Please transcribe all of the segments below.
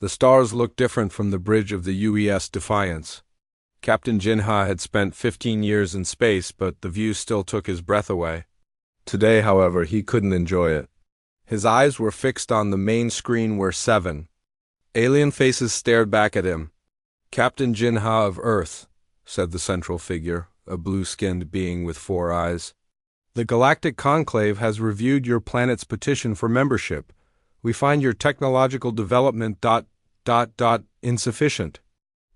The stars looked different from the bridge of the UES Defiance. Captain Jinha had spent 15 years in space, but the view still took his breath away. Today, however, he couldn't enjoy it. His eyes were fixed on the main screen where 7 alien faces stared back at him. "Captain Jinha of Earth," said the central figure, a blue-skinned being with 4 eyes. "The Galactic Conclave has reviewed your planet's petition for membership. We find your technological development ... insufficient."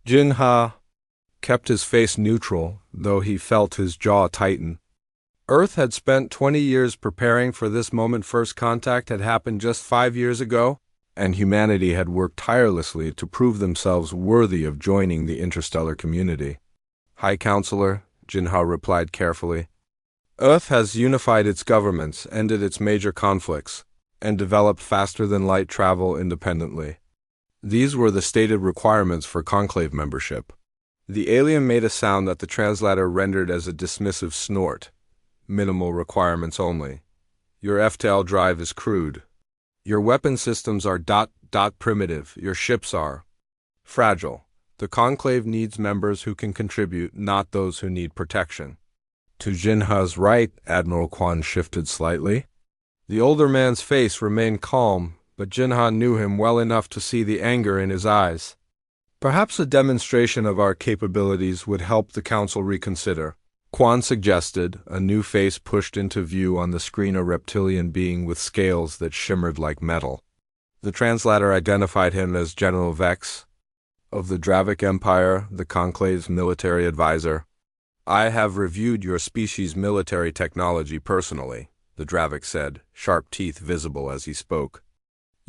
Jinha kept his face neutral, though he felt his jaw tighten. Earth had spent 20 years preparing for this moment. First contact had happened just 5 years ago, and humanity had worked tirelessly to prove themselves worthy of joining the interstellar community. "High Counselor," Jinha replied carefully, "Earth has unified its governments, ended its major conflicts, and developed faster-than-light travel independently. These were the stated requirements for Conclave membership." The alien made a sound that the translator rendered as a dismissive snort. "Minimal requirements only. Your FTL drive is crude. Your weapon systems are ... primitive. Your ships are fragile. The Conclave needs members who can contribute, not those who need protection." To Jinha's right, Admiral Quan shifted slightly. The older man's face remained calm, but Jinha knew him well enough to see the anger in his eyes. "Perhaps a demonstration of our capabilities would help the Council reconsider," Quan suggested, a new face pushed into view on the screen, a reptilian being with scales that shimmered like metal. The translator identified him as General Vex, of the Dravic Empire, the Conclave's military advisor. "I have reviewed your species' military technology personally," the Dravic said, sharp teeth visible as he spoke.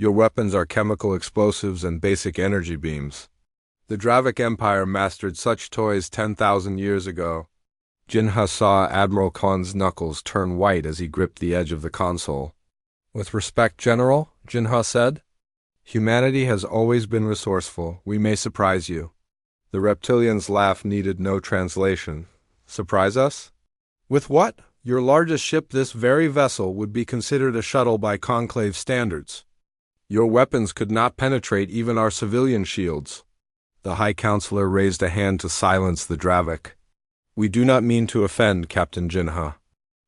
"Your weapons are chemical explosives and basic energy beams. The Dravic Empire mastered such toys 10,000 years ago." Jinha saw Admiral Khan's knuckles turn white as he gripped the edge of the console. "With respect, General," Jinha said, "humanity has always been resourceful. We may surprise you." The reptilian's laugh needed no translation. "Surprise us? With what? Your largest ship, this very vessel, would be considered a shuttle by Conclave standards. Your weapons could not penetrate even our civilian shields." The High Counselor raised a hand to silence the Dravic. "We do not mean to offend, Captain Jinha.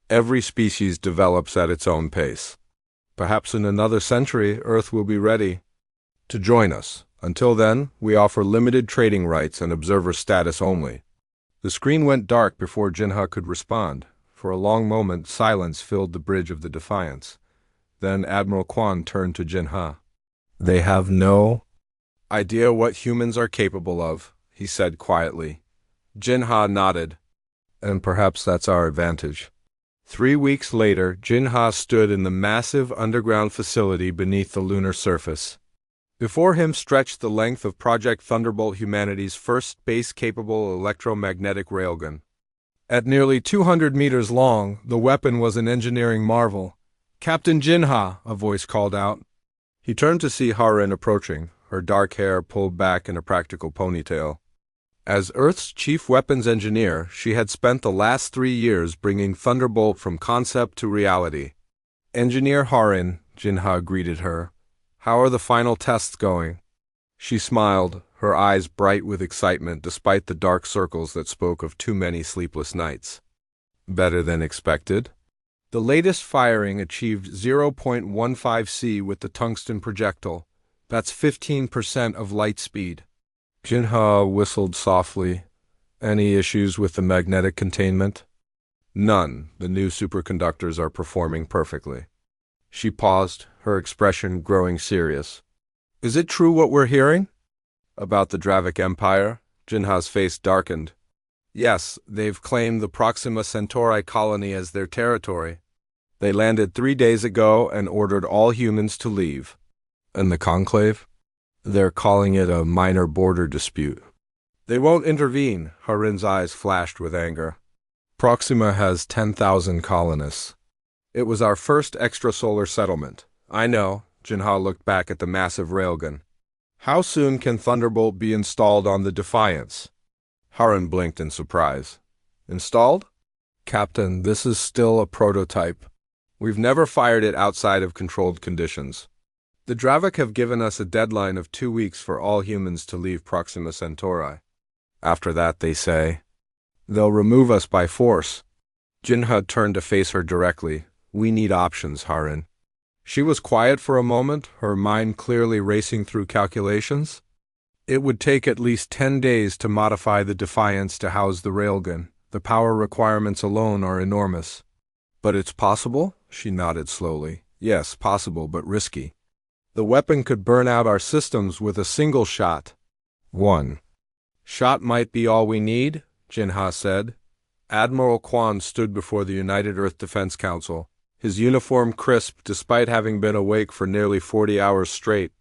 Every species develops at its own pace. Perhaps in another century, Earth will be ready to join us. Until then, we offer limited trading rights and observer status only." The screen went dark before Jinha could respond. For a long moment, silence filled the bridge of the Defiance. Then Admiral Quan turned to Jinha. "They have no idea what humans are capable of," he said quietly. Jinha nodded. "And perhaps that's our advantage." 3 weeks later, Jinha stood in the massive underground facility beneath the lunar surface. Before him stretched the length of Project Thunderbolt, humanity's first space-capable electromagnetic railgun. At nearly 200 meters long, the weapon was an engineering marvel. "Captain Jinha," a voice called out. He turned to see Harin approaching, her dark hair pulled back in a practical ponytail. As Earth's chief weapons engineer, she had spent the last 3 years bringing Thunderbolt from concept to reality. "Engineer Harin," Jinha greeted her. "How are the final tests going?" She smiled, her eyes bright with excitement despite the dark circles that spoke of too many sleepless nights. "Better than expected. The latest firing achieved 0.15 C with the tungsten projectile. That's 15% of light speed." Jinha whistled softly. "Any issues with the magnetic containment?" "None. The new superconductors are performing perfectly." She paused, her expression growing serious. "Is it true what we're hearing?" "About the Dravic Empire?" Jinha's face darkened. "Yes, they've claimed the Proxima Centauri colony as their territory. They landed 3 days ago and ordered all humans to leave." "And the Conclave?" "They're calling it a minor border dispute." "They won't intervene," Harin's eyes flashed with anger. "Proxima has 10,000 colonists. It was our first extrasolar settlement." "I know." Jinha looked back at the massive railgun. "How soon can Thunderbolt be installed on the Defiance?" Harin blinked in surprise. "Installed?" "Captain, this is still a prototype. We've never fired it outside of controlled conditions. The Dravik have given us a deadline of 2 weeks for all humans to leave Proxima Centauri. After that, they say, they'll remove us by force. Jinha turned to face her directly. We need options, Harin. She was quiet for a moment, her mind clearly racing through calculations. It would take at least 10 days to modify the Defiance to house the Railgun. The power requirements alone are enormous. But it's possible? She nodded slowly. Yes, possible, but risky. The weapon could burn out our systems with a single shot. 1 shot might be all we need, Jinha said. Admiral Quan stood before the United Earth Defense Council, his uniform crisp despite having been awake for nearly 40 hours straight.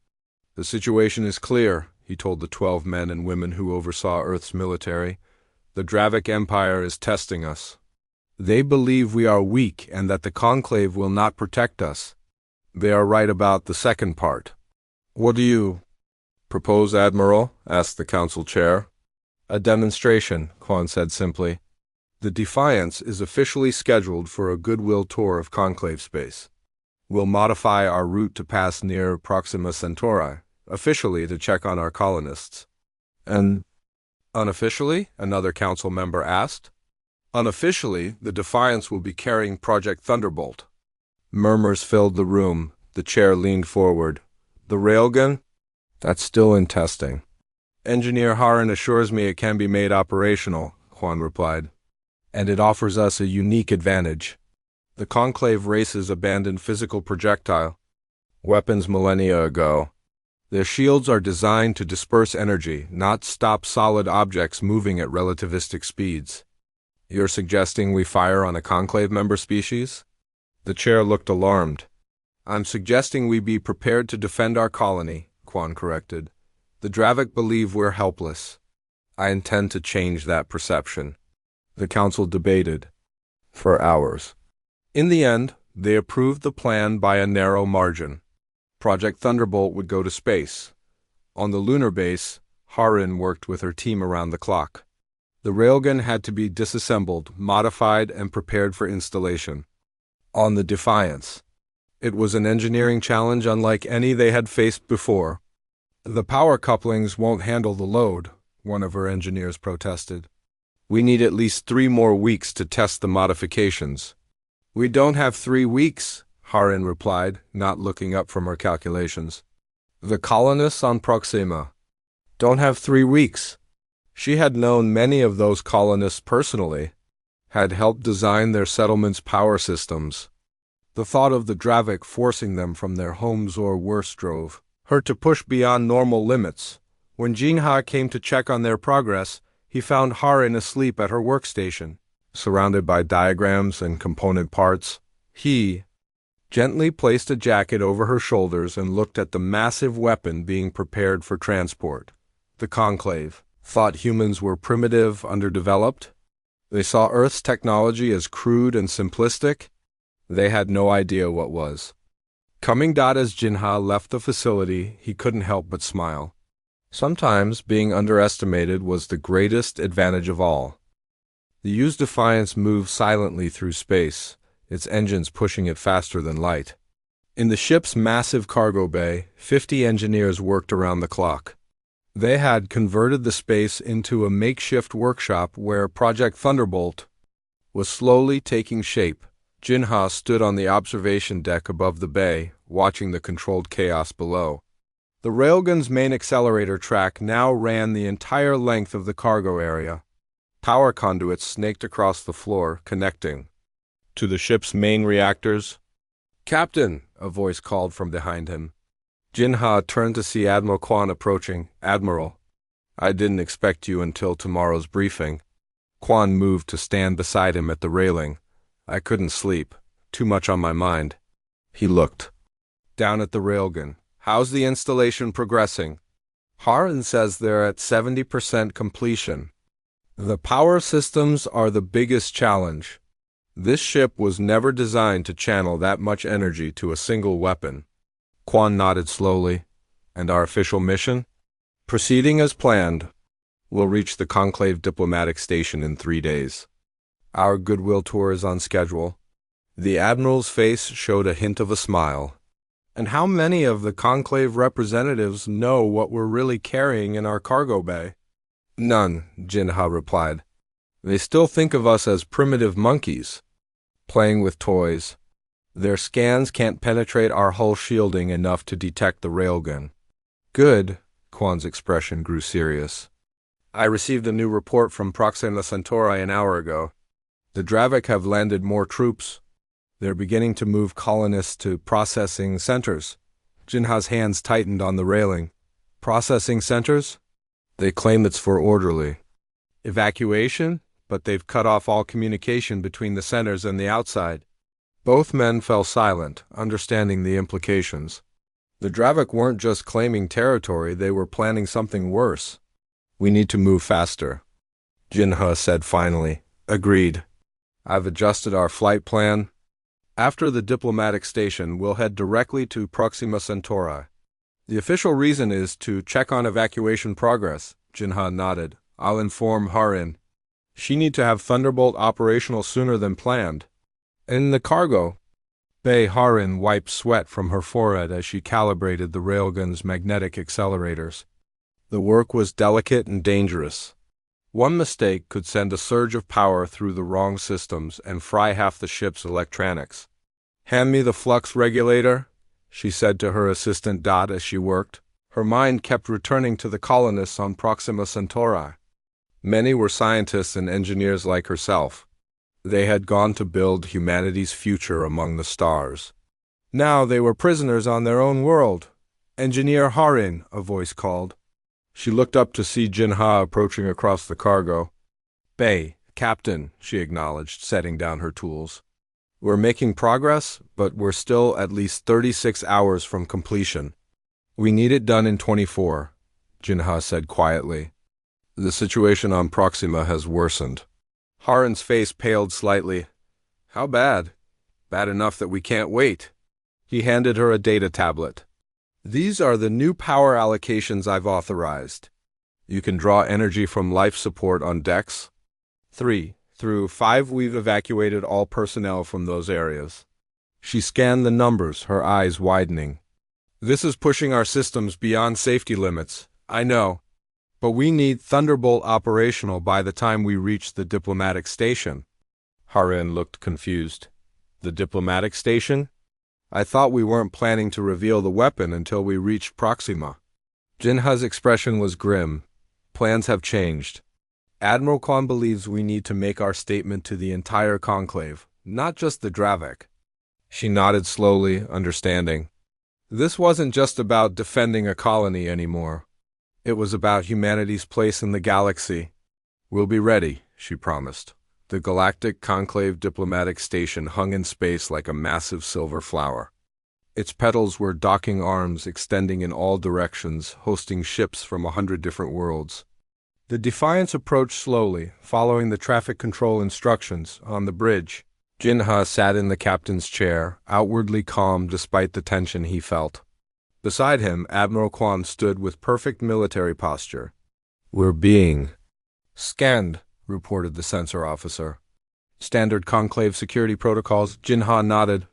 The situation is clear, he told the 12 men and women who oversaw Earth's military. The Dravik Empire is testing us. They believe we are weak and that the Conclave will not protect us. They are right about the second part. What do you propose, Admiral? Asked the Council Chair. A demonstration, Quan said simply. The Defiance is officially scheduled for a goodwill tour of Conclave space. We'll modify our route to pass near Proxima Centauri, officially to check on our colonists. And unofficially? Another council member asked. Unofficially, the Defiance will be carrying Project Thunderbolt. Murmurs filled the room. The chair leaned forward. The Railgun? That's still in testing. Engineer Harin assures me it can be made operational, Quan replied. And it offers us a unique advantage. The Conclave races abandoned physical projectile weapons millennia ago. Their shields are designed to disperse energy, not stop solid objects moving at relativistic speeds. You're suggesting we fire on a Conclave member species? The chair looked alarmed. I'm suggesting we be prepared to defend our colony, Quan corrected. The Dravik believe we're helpless. I intend to change that perception. The council debated for hours. In the end, they approved the plan by a narrow margin. Project Thunderbolt would go to space. On the lunar base, Harin worked with her team around the clock. The Railgun had to be disassembled, modified, and prepared for installation. On the Defiance, it was an engineering challenge unlike any they had faced before. The power couplings won't handle the load, one of her engineers protested. We need at least 3 more weeks to test the modifications. We don't have 3 weeks, Harin replied, not looking up from her calculations. The colonists on Proxima don't have 3 weeks. She had known many of those colonists personally, had helped design their settlements' power systems. The thought of the Dravik forcing them from their homes or worse drove her to push beyond normal limits. When Jinha came to check on their progress, he found Harin asleep at her workstation, surrounded by diagrams and component parts. He gently placed a jacket over her shoulders and looked at the massive weapon being prepared for transport. The Conclave thought humans were primitive, underdeveloped. They saw Earth's technology as crude and simplistic. They had no idea what was. Coming as Jinha left the facility, he couldn't help but smile. Sometimes being underestimated was the greatest advantage of all. The used Defiance moved silently through space, its engines pushing it faster than light. In the ship's massive cargo bay, 50 engineers worked around the clock. They had converted the space into a makeshift workshop where Project Thunderbolt was slowly taking shape. Jinha stood on the observation deck above the bay, watching the controlled chaos below. The Railgun's main accelerator track now ran the entire length of the cargo area. Power conduits snaked across the floor, connecting to the ship's main reactors. "Captain," a voice called from behind him. Jinha turned to see Admiral Quan approaching. "Admiral, I didn't expect you until tomorrow's briefing." Quan moved to stand beside him at the railing. "I couldn't sleep. Too much on my mind." He looked down at the Railgun. "How's the installation progressing?" "Harin says they're at 70% completion. The power systems are the biggest challenge. This ship was never designed to channel that much energy to a single weapon." Quan nodded slowly. "And our official mission?" "Proceeding as planned. We'll reach the Conclave diplomatic station in 3 days. Our goodwill tour is on schedule." The Admiral's face showed a hint of a smile. And how many of the Conclave representatives know what we're really carrying in our cargo bay? None, Jinha replied. They still think of us as primitive monkeys, playing with toys. Their scans can't penetrate our hull shielding enough to detect the railgun. Good, Quan's expression grew serious. I received a new report from Proxima Centauri an hour ago. The Dravik have landed more troops. They're beginning to move colonists to processing centers. Jinha's hands tightened on the railing. Processing centers? They claim it's for orderly evacuation, but they've cut off all communication between the centers and the outside. Both men fell silent, understanding the implications. The Dravik weren't just claiming territory, they were planning something worse. We need to move faster, Jinha said finally. Agreed. I've adjusted our flight plan. After the diplomatic station, we'll head directly to Proxima Centauri. The official reason is to check on evacuation progress, Jinha nodded. I'll inform Harin. She need to have Thunderbolt operational sooner than planned. In the cargo bay, Harin wiped sweat from her forehead as she calibrated the railgun's magnetic accelerators. The work was delicate and dangerous. One mistake could send a surge of power through the wrong systems and fry half the ship's electronics. Hand me the flux regulator, she said to her assistant Dot as she worked. Her mind kept returning to the colonists on Proxima Centauri. Many were scientists and engineers like herself. They had gone to build humanity's future among the stars. Now they were prisoners on their own world. Engineer Harin, a voice called. She looked up to see Jinha approaching across the cargo. Bay, Captain, she acknowledged, setting down her tools. We're making progress, but we're still at least 36 hours from completion. We need it done in 24, Jinha said quietly. The situation on Proxima has worsened. Harin's face paled slightly. How bad? Bad enough that we can't wait. He handed her a data tablet. These are the new power allocations I've authorized. You can draw energy from life support on decks. 3. Through 5 we've evacuated all personnel from those areas. She scanned the numbers, her eyes widening. This is pushing our systems beyond safety limits, I know. But we need Thunderbolt operational by the time we reach the diplomatic station. Harin looked confused. The diplomatic station? I thought we weren't planning to reveal the weapon until we reached Proxima. Jinha's expression was grim. Plans have changed. Admiral Kwan believes we need to make our statement to the entire conclave, not just the Dravik. She nodded slowly, understanding. This wasn't just about defending a colony anymore. It was about humanity's place in the galaxy. We'll be ready, she promised. The Galactic Conclave Diplomatic Station hung in space like a massive silver flower. Its petals were docking arms extending in all directions, hosting ships from 100 different worlds. The Defiance approached slowly, following the traffic control instructions on the bridge. Jinha sat in the captain's chair, outwardly calm despite the tension he felt. Beside him, Admiral Kwan stood with perfect military posture. We're being scanned, reported the sensor officer. Standard conclave security protocols, Jinha nodded.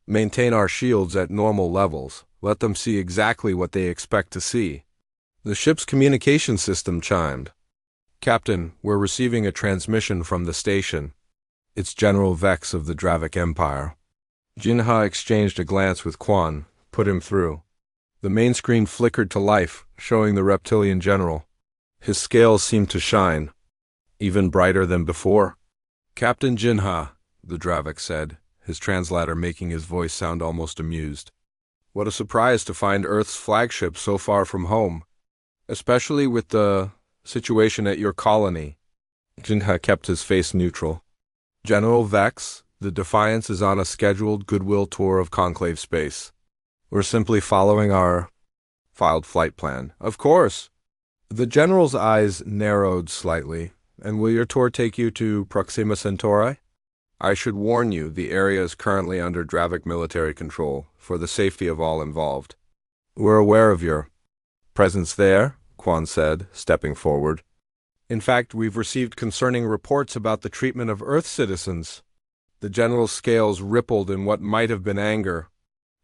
Maintain our shields at normal levels. Let them see exactly what they expect to see. The ship's communication system chimed. Captain, we're receiving a transmission from the station. It's General Vex of the Dravik Empire. Jinha exchanged a glance with Kwan, put him through. The main screen flickered to life, showing the reptilian general. His scales seemed to shine, even brighter than before. Captain Jinha, the Dravik said, his translator making his voice sound almost amused. What a surprise to find Earth's flagship so far from home, especially with the situation at your colony. Jinha kept his face neutral. General Vex, the Defiance is on a scheduled goodwill tour of conclave space. We're simply following our filed flight plan. Of course. The general's eyes narrowed slightly. And will your tour take you to Proxima Centauri? I should warn you, the area is currently under Dravik military control, for the safety of all involved. We're aware of your presence there, Kwan said, stepping forward. In fact, we've received concerning reports about the treatment of Earth citizens. The general's scales rippled in what might have been anger.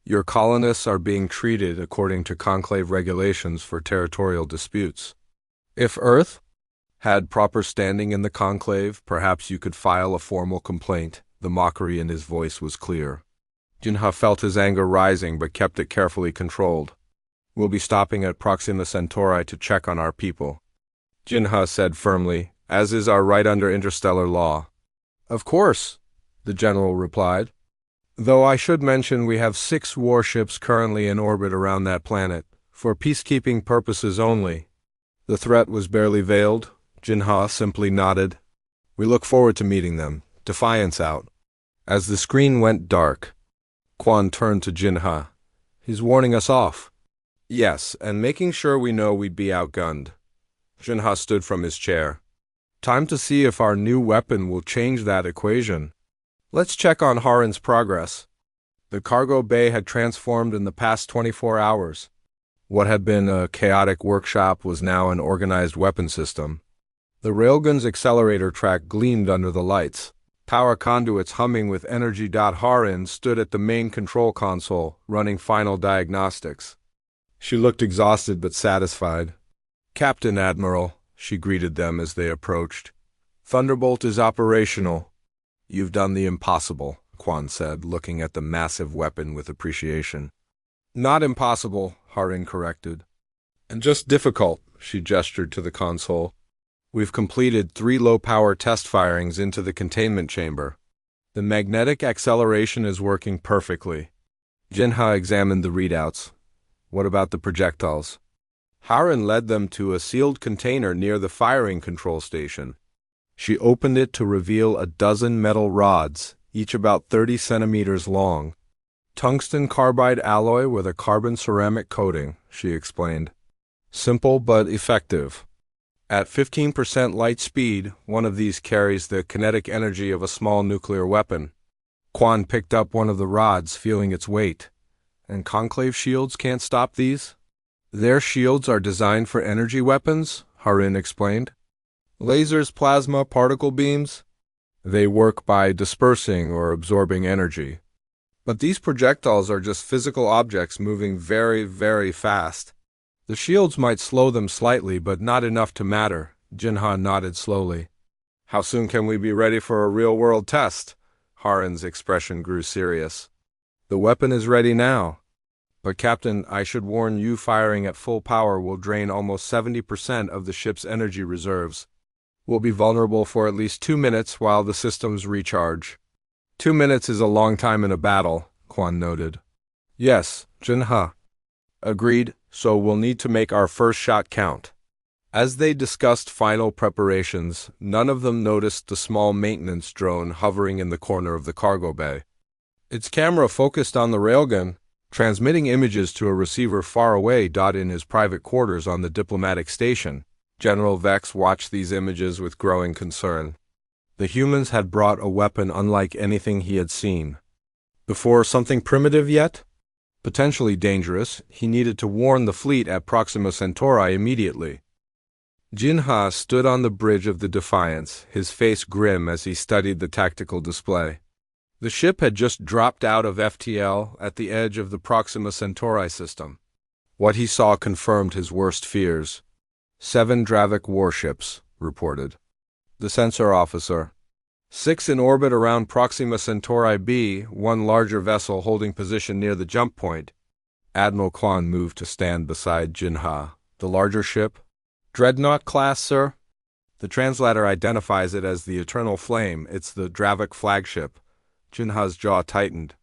Your colonists are being treated according to Conclave regulations for territorial disputes. If Earth had proper standing in the Conclave, perhaps you could file a formal complaint. The mockery in his voice was clear. Jinha felt his anger rising but kept it carefully controlled. We'll be stopping at Proxima Centauri to check on our people, Jinha said firmly, as is our right under interstellar law. Of course, the general replied. Though I should mention we have 6 warships currently in orbit around that planet, for peacekeeping purposes only. The threat was barely veiled. Jinha simply nodded. We look forward to meeting them. Defiance out. As the screen went dark, Quan turned to Jinha. He's warning us off. Yes, and making sure we know we'd be outgunned. Jinha stood from his chair. Time to see if our new weapon will change that equation. Let's check on Harin's progress. The cargo bay had transformed in the past 24 hours. What had been a chaotic workshop was now an organized weapon system. The Railgun's accelerator track gleamed under the lights. Power conduits humming with energy. Harin stood at the main control console, running final diagnostics. She looked exhausted but satisfied. Captain Admiral, she greeted them as they approached. Thunderbolt is operational. You've done the impossible, Quan said, looking at the massive weapon with appreciation. Not impossible, Harin corrected. And just difficult, she gestured to the console. We've completed 3 low-power test firings into the containment chamber. The magnetic acceleration is working perfectly. Jinha examined the readouts. What about the projectiles? Harin led them to a sealed container near the firing control station. She opened it to reveal a dozen metal rods, each about 30 centimeters long. Tungsten carbide alloy with a carbon ceramic coating, she explained. Simple but effective. At 15% light speed, one of these carries the kinetic energy of a small nuclear weapon. Quan picked up one of the rods, feeling its weight. And Conclave shields can't stop these? Their shields are designed for energy weapons, Harin explained. Lasers, plasma, particle beams? They work by dispersing or absorbing energy. But these projectiles are just physical objects moving very, very fast. The shields might slow them slightly, but not enough to matter. Jinha nodded slowly. How soon can we be ready for a real-world test? Harin's expression grew serious. The weapon is ready now. But Captain, I should warn you, firing at full power will drain almost 70% of the ship's energy reserves. We'll be vulnerable for at least 2 minutes while the systems recharge. 2 minutes is a long time in a battle, Quan noted. Yes, Jinha. Agreed, so we'll need to make our first shot count. As they discussed final preparations, none of them noticed the small maintenance drone hovering in the corner of the cargo bay. Its camera focused on the Railgun, transmitting images to a receiver far away. In his private quarters on the diplomatic station, General Vex watched these images with growing concern. The humans had brought a weapon unlike anything he had seen. Before something primitive yet? Potentially dangerous, he needed to warn the fleet at Proxima Centauri immediately. Jinha stood on the bridge of the Defiance, his face grim as he studied the tactical display. The ship had just dropped out of FTL at the edge of the Proxima Centauri system. What he saw confirmed his worst fears. 7 Dravik warships, reported the sensor officer. 6 in orbit around Proxima Centauri B, 1 larger vessel holding position near the jump point. Admiral Quan moved to stand beside Jinha. The larger ship? Dreadnought class, sir? The translator identifies it as the Eternal Flame. It's the Dravik flagship. Jinha's jaw tightened.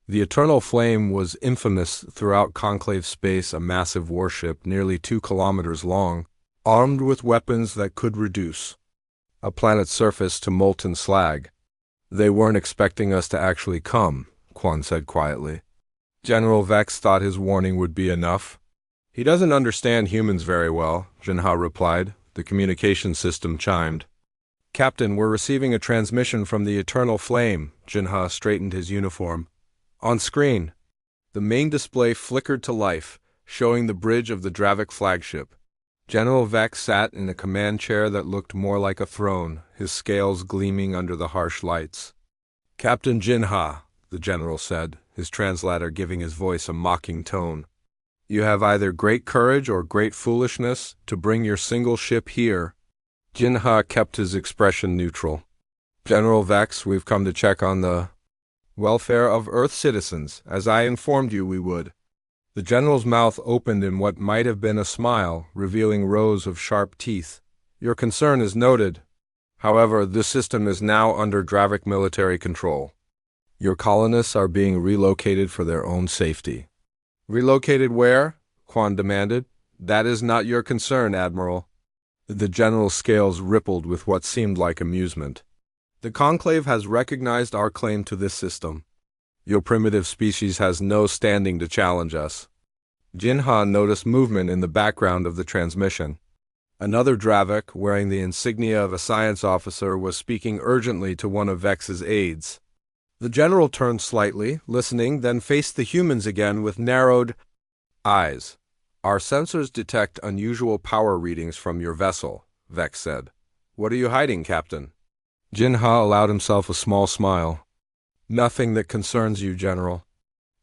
The Eternal Flame was infamous throughout Conclave space, a massive warship nearly 2 kilometers long, armed with weapons that could reduce a planet's surface to molten slag. They weren't expecting us to actually come, Quan said quietly. General Vex thought his warning would be enough. He doesn't understand humans very well, Jinha replied. The communication system chimed. Captain, we're receiving a transmission from the Eternal Flame. Jinha straightened his uniform. On screen. The main display flickered to life, showing the bridge of the Dravik flagship. General Vex sat in a command chair that looked more like a throne, his scales gleaming under the harsh lights. Captain Jinha, the general said, his translator giving his voice a mocking tone. You have either great courage or great foolishness to bring your single ship here. Jinha kept his expression neutral. General Vex, we've come to check on the welfare of Earth citizens, as I informed you we would. The general's mouth opened in what might have been a smile, revealing rows of sharp teeth. Your concern is noted. However, this system is now under Dravik military control. Your colonists are being relocated for their own safety. Relocated where? Quan demanded. That is not your concern, Admiral. The general's scales rippled with what seemed like amusement. The Conclave has recognized our claim to this system. Your primitive species has no standing to challenge us. Jinha noticed movement in the background of the transmission. Another Dravik, wearing the insignia of a science officer, was speaking urgently to one of Vex's aides. The general turned slightly, listening, then faced the humans again with narrowed eyes. Our sensors detect unusual power readings from your vessel, Vex said. What are you hiding, Captain? Jinha allowed himself a small smile. Nothing that concerns you, General.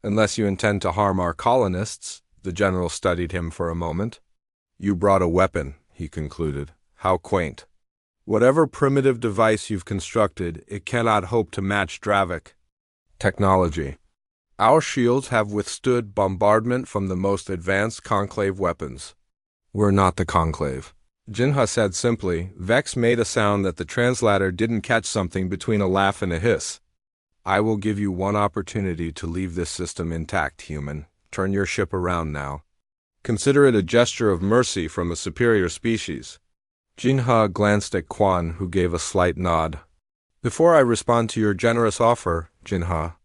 Unless you intend to harm our colonists. The general studied him for a moment. You brought a weapon, he concluded. How quaint. Whatever primitive device you've constructed, it cannot hope to match Dravik technology. Our shields have withstood bombardment from the most advanced Conclave weapons. We're not the Conclave. Jinha said simply. Vex made a sound that the translator didn't catch, something between a laugh and a hiss. I will give you one opportunity to leave this system intact, human. Turn your ship around now. Consider it a gesture of mercy from a superior species. Jinha glanced at Quan, who gave a slight nod. Before I respond to your generous offer, Jinha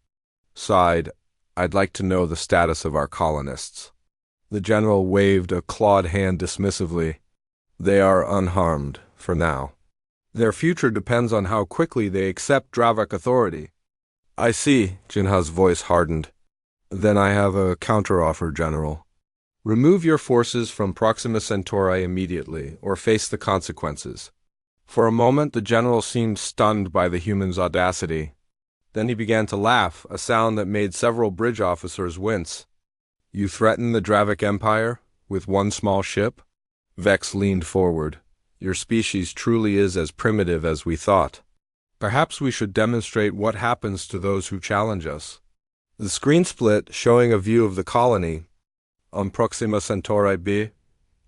sighed, I'd like to know the status of our colonists. The general waved a clawed hand dismissively. They are unharmed, for now. Their future depends on how quickly they accept Dravik authority. I see, Jinha's voice hardened. Then I have a counteroffer, General. Remove your forces from Proxima Centauri immediately, or face the consequences. For a moment the general seemed stunned by the human's audacity. Then he began to laugh, a sound that made several bridge officers wince. You threaten the Dravik Empire? With one small ship? Vex leaned forward. Your species truly is as primitive as we thought. Perhaps we should demonstrate what happens to those who challenge us. The screen split, showing a view of the colony. On Proxima Centauri B,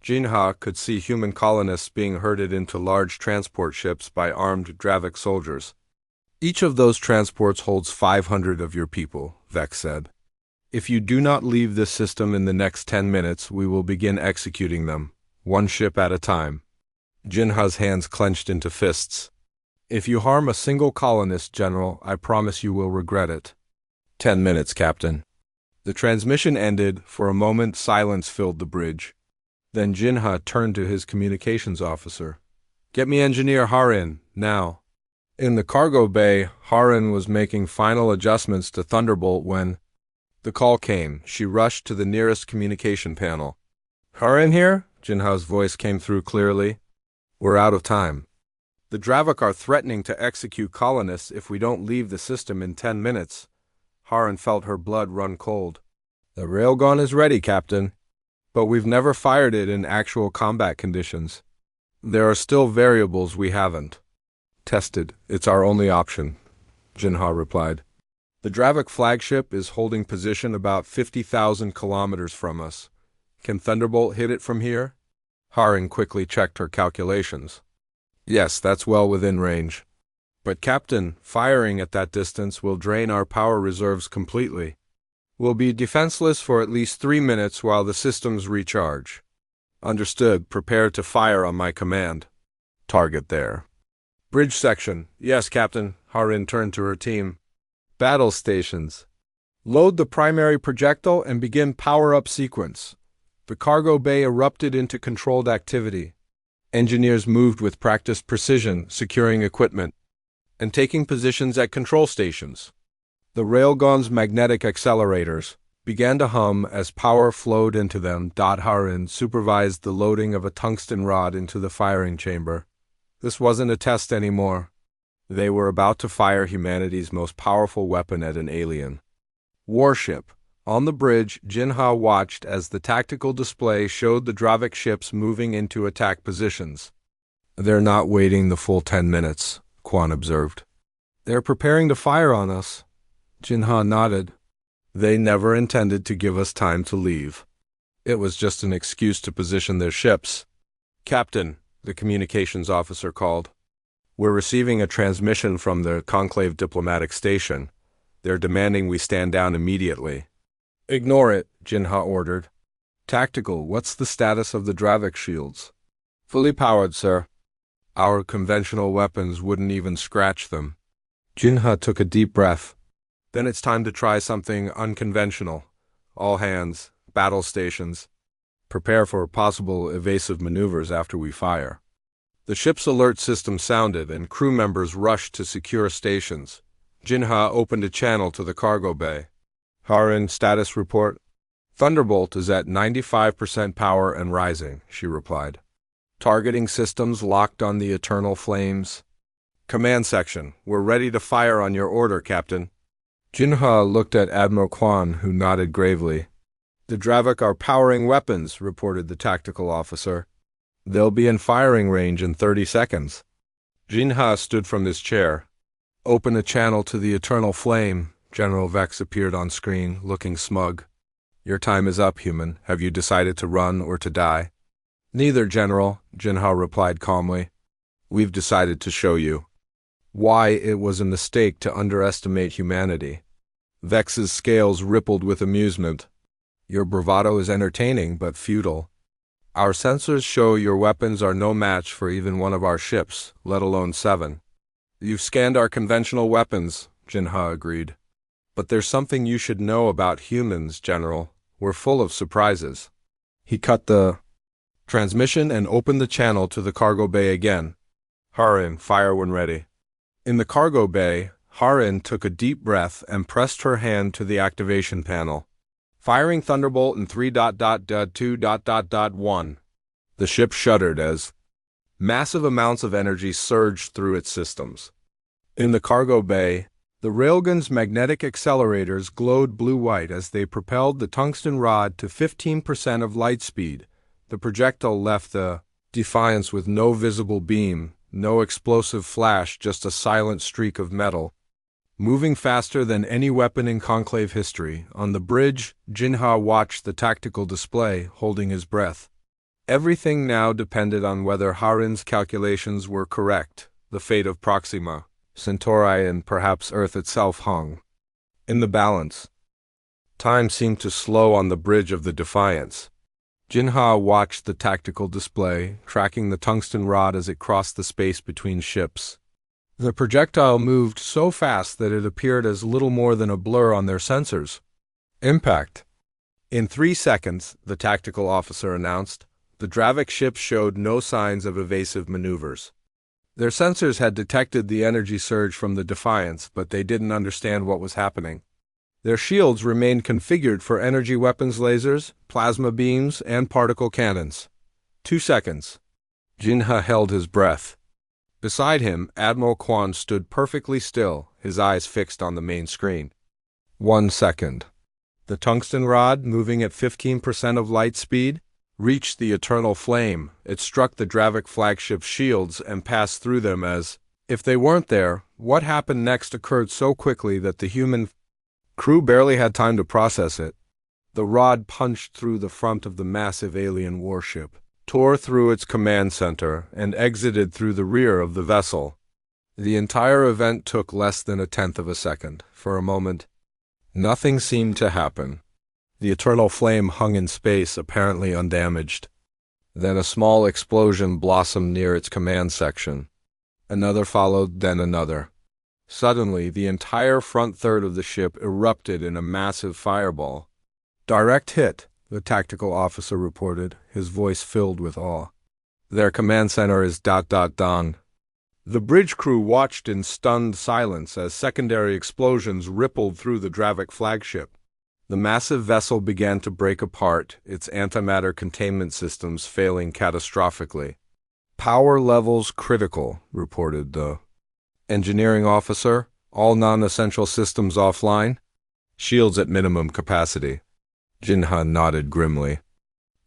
Jinha could see human colonists being herded into large transport ships by armed Dravik soldiers. Each of those transports holds 500 of your people, Vex said. If you do not leave this system in the next 10 minutes, we will begin executing them, one ship at a time. Jinha's hands clenched into fists. If you harm a single colonist, General, I promise you will regret it. 10 minutes, Captain. The transmission ended. For a moment, silence filled the bridge. Then Jinha turned to his communications officer. Get me Engineer Harin, now. In the cargo bay, Harin was making final adjustments to Thunderbolt when the call came. She rushed to the nearest communication panel. Harin here? Jinha's voice came through clearly. We're out of time. The Dravik are threatening to execute colonists if we don't leave the system in 10 minutes. Harin felt her blood run cold. The Railgun is ready, Captain. But we've never fired it in actual combat conditions. There are still variables we haven't tested. It's our only option, Jinha replied. The Dravik flagship is holding position about 50,000 kilometers from us. Can Thunderbolt hit it from here? Harin quickly checked her calculations. Yes, that's well within range. But Captain, firing at that distance will drain our power reserves completely. We'll be defenseless for at least 3 minutes while the systems recharge. Understood. Prepare to fire on my command. Target there. Bridge section. Yes, Captain. Harin turned to her team. Battle stations. Load the primary projectile and begin power-up sequence. The cargo bay erupted into controlled activity. Engineers moved with practiced precision, securing equipment and taking positions at control stations. The Railgun's magnetic accelerators began to hum as power flowed into them. Harin supervised the loading of a tungsten rod into the firing chamber. This wasn't a test anymore. They were about to fire humanity's most powerful weapon at an alien. Warship. On the bridge, Jinha watched as the tactical display showed the Dravik ships moving into attack positions. They're not waiting the full 10 minutes, Quan observed. They're preparing to fire on us. Jinha nodded. They never intended to give us time to leave. It was just an excuse to position their ships. Captain, the communications officer called. We're receiving a transmission from the Conclave diplomatic station. They're demanding we stand down immediately. Ignore it, Jinha ordered. Tactical, what's the status of the Dravik shields? Fully powered, sir. Our conventional weapons wouldn't even scratch them. Jinha took a deep breath. Then it's time to try something unconventional. All hands, battle stations. Prepare for possible evasive maneuvers after we fire. The ship's alert system sounded and crew members rushed to secure stations. Jinha opened a channel to the cargo bay. Harin, status report. Thunderbolt is at 95% power and rising, she replied. Targeting systems locked on the eternal flames. Command section, we're ready to fire on your order, Captain. Jinha looked at Admiral Quan, who nodded gravely. The Dravik are powering weapons, reported the tactical officer. They'll be in firing range in 30 seconds. Jinha stood from his chair. Open a channel to the eternal flame. General Vex appeared on screen, looking smug. Your time is up, human. Have you decided to run or to die? Neither, General, Jinha replied calmly. We've decided to show you why it was a mistake to underestimate humanity. Vex's scales rippled with amusement. Your bravado is entertaining, but futile. Our sensors show your weapons are no match for even one of our ships, let alone 7. You've scanned our conventional weapons, Jinha agreed. But there's something you should know about humans, General. We're full of surprises. He cut the transmission and opened the channel to the cargo bay again. Harin, fire when ready. In the cargo bay, Harin took a deep breath and pressed her hand to the activation panel. Firing Thunderbolt in 3.2.1. The ship shuddered as massive amounts of energy surged through its systems. In the cargo bay, the Railgun's magnetic accelerators glowed blue-white as they propelled the tungsten rod to 15% of light speed. The projectile left the Defiance with no visible beam, no explosive flash, just a silent streak of metal. Moving faster than any weapon in Conclave history, on the bridge, Jinha watched the tactical display, holding his breath. Everything now depended on whether Harin's calculations were correct. The fate of Proxima, Centauri, and perhaps Earth itself hung in the balance. Time seemed to slow on the bridge of the Defiance. Jinha watched the tactical display, tracking the tungsten rod as it crossed the space between ships. The projectile moved so fast that it appeared as little more than a blur on their sensors. Impact. In 3 seconds, the tactical officer announced, the Dravik ships showed no signs of evasive maneuvers. Their sensors had detected the energy surge from the Defiance, but they didn't understand what was happening. Their shields remained configured for energy weapons lasers, plasma beams, and particle cannons. 2 seconds. Jinha held his breath. Beside him, Admiral Quan stood perfectly still, his eyes fixed on the main screen. 1 second. The tungsten rod, moving at 15% of light speed, reached the eternal flame. It struck the Dravik flagship shields and passed through them as if they weren't there. What happened next occurred so quickly that the human crew barely had time to process it. The rod punched through the front of the massive alien warship, tore through its command center, and exited through the rear of the vessel. The entire event took less than 1/10 of a second. For a moment, nothing seemed to happen. The eternal flame hung in space, apparently undamaged. Then a small explosion blossomed near its command section. Another followed, then another. Suddenly, the entire front third of the ship erupted in a massive fireball. Direct hit, the tactical officer reported, his voice filled with awe. Their command center is ... done. The bridge crew watched in stunned silence as secondary explosions rippled through the Dravik flagship. The massive vessel began to break apart, its antimatter containment systems failing catastrophically. Power levels critical, reported the engineering officer. All non-essential systems offline. Shields at minimum capacity. Jinha nodded grimly.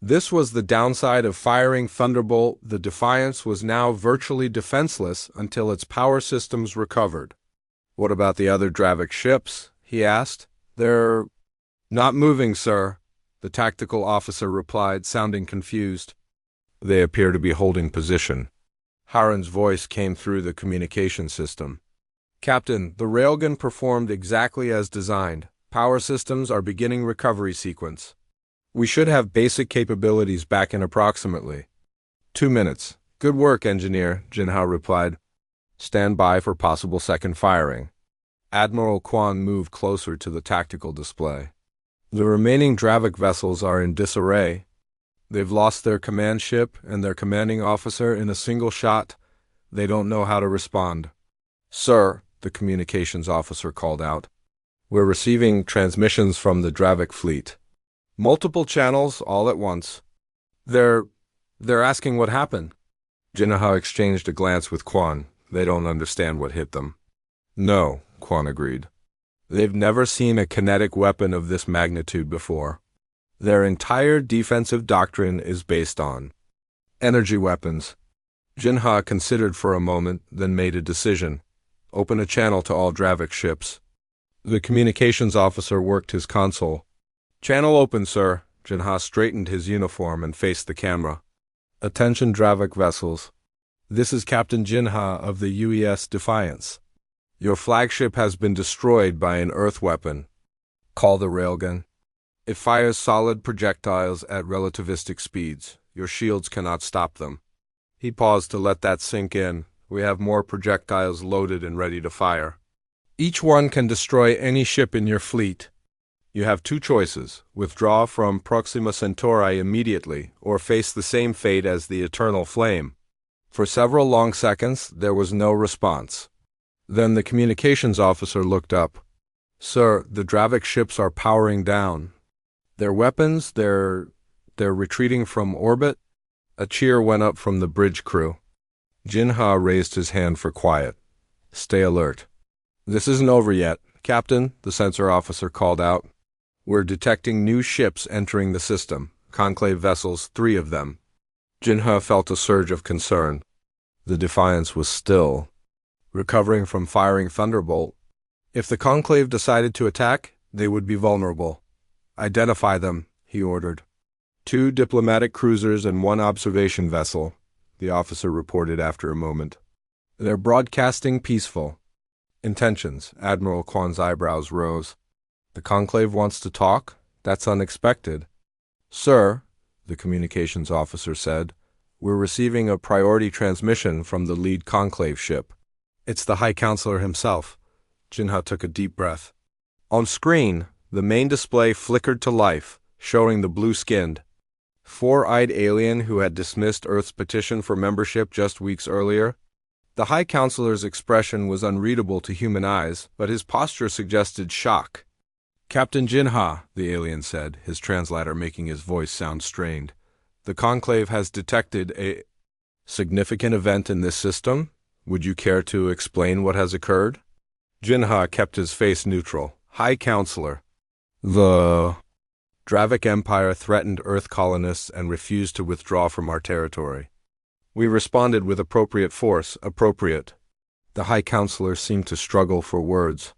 This was the downside of firing Thunderbolt. The Defiance was now virtually defenseless until its power systems recovered. What about the other Dravik ships? He asked. They're not moving, sir, the tactical officer replied, sounding confused. They appear to be holding position. Harren's voice came through the communication system. Captain, the Railgun performed exactly as designed. Power systems are beginning recovery sequence. We should have basic capabilities back in approximately 2 minutes. Good work, engineer, Jinha replied. Stand by for possible second firing. Admiral Quan moved closer to the tactical display. The remaining Dravik vessels are in disarray. They've lost their command ship and their commanding officer in a single shot. They don't know how to respond. Sir, the communications officer called out. We're receiving transmissions from the Dravik fleet. Multiple channels all at once. They're asking what happened. Jinha exchanged a glance with Quan. They don't understand what hit them. No, Quan agreed. They've never seen a kinetic weapon of this magnitude before. Their entire defensive doctrine is based on energy weapons. Jinha considered for a moment, then made a decision. Open a channel to all Dravik ships. The communications officer worked his console. Channel open, sir. Jinha straightened his uniform and faced the camera. Attention, Dravik vessels. This is Captain Jinha of the UES Defiance. Your flagship has been destroyed by an earth weapon. Call the Railgun. It fires solid projectiles at relativistic speeds. Your shields cannot stop them. He paused to let that sink in. We have more projectiles loaded and ready to fire. Each one can destroy any ship in your fleet. You have 2 choices: withdraw from Proxima Centauri immediately, or face the same fate as the Eternal Flame. For several long seconds, there was no response. Then the communications officer looked up. Sir, the Dravik ships are powering down. Their weapons, they're retreating from orbit. A cheer went up from the bridge crew. Jinha raised his hand for quiet. Stay alert. This isn't over yet. Captain, the sensor officer called out. We're detecting new ships entering the system. Conclave vessels, 3 of them. Jinha felt a surge of concern. The Defiance was still recovering from firing Thunderbolt. If the Conclave decided to attack, they would be vulnerable. Identify them, he ordered. 2 diplomatic cruisers and 1 observation vessel, the officer reported after a moment. They're broadcasting peaceful. Intentions. Admiral Quan's eyebrows rose. The Conclave wants to talk? That's unexpected. Sir, the communications officer said, we're receiving a priority transmission from the lead Conclave ship. It's the High Counselor himself. Jinha took a deep breath. On screen, the main display flickered to life, showing the blue-skinned, 4-eyed alien who had dismissed Earth's petition for membership just weeks earlier. The High Counselor's expression was unreadable to human eyes, but his posture suggested shock. Captain Jinha, the alien said, his translator making his voice sound strained. The Conclave has detected a significant event in this system. Would you care to explain what has occurred? Jinha kept his face neutral. High Counselor. The Dravik Empire threatened Earth colonists and refused to withdraw from our territory. We responded with appropriate force. Appropriate. The High Counselor seemed to struggle for words.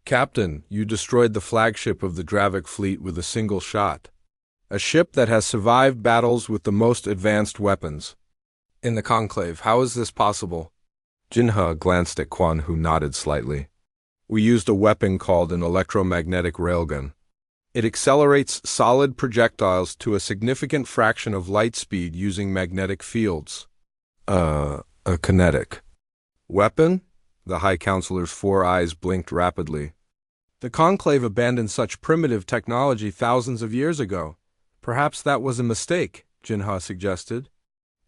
Captain, you destroyed the flagship of the Dravik fleet with a single shot. A ship that has survived battles with the most advanced weapons. In the Conclave, how is this possible? Jinha glanced at Quan, who nodded slightly. We used a weapon called an electromagnetic railgun. It accelerates solid projectiles to a significant fraction of light speed using magnetic fields. A kinetic weapon? The High Counselor's 4 eyes blinked rapidly. The Conclave abandoned such primitive technology thousands of years ago. Perhaps that was a mistake, Jinha suggested.